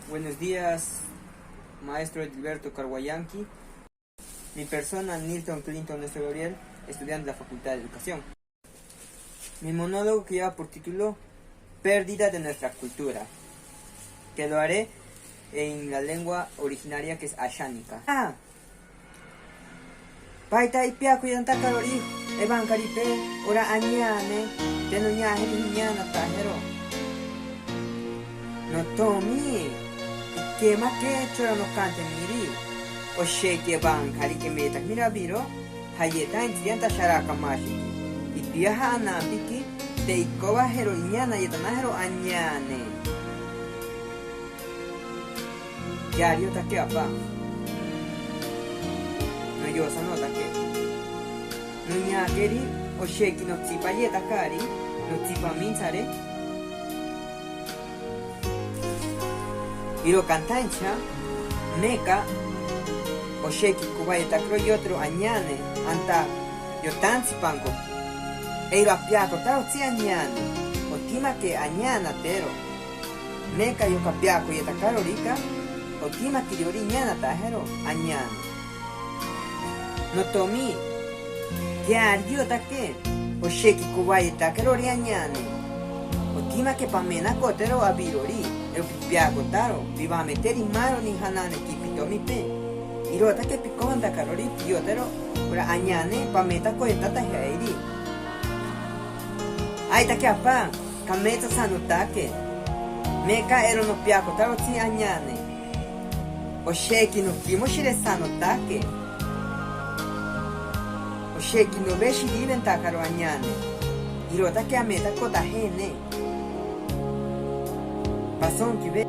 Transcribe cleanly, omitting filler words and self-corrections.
Buenos días, maestro Edilberto Carguayanqui. Mi persona, Nilton Clinton Néstor Gabriel, estudiante de la Facultad de Educación. Mi monólogo que lleva por título Pérdida de nuestra cultura, que lo haré en la lengua originaria que es ashánica. Paita ipia kuyanta karori, evan karipe, ora añane, teno ñaje niñana tajero. No tomi, ikema que chora no cante miri, o sheke van kari que metak mirabiro, hayeta entianta sharaka mashi. Ipia ha anambiki, te ikoba hero ñana yetanajero añane. Yario take apa. No yosa no take. No ñakeri o sheki no tsipa yetakari, no tsipa minsare. Iro cantancha, meka, o sheki kubayetakro yotro añane, anta yotansi pango. Eiro apiako tao tsi añane, o tima que añana tero. Meka yo kapiako yetakaro rika, o tima kiriori ñana tajero añane. No tomi, que ario take, o sheki kubayetakro ri añane. O tima que pamena kotero abirori. Eu pipiago taro, viva meteri maro ni hanane kipito mi pe. Iro take pikonda karori yotero, ora añane pameta koetata heiri. Ai take apa, kameta sanutake. Meka ero no piako taro ti añane. O sheki no kimo shire sanutake. O sheki no beshi diventa karo añane. Iro take ameta kota hene. Pasón que ve.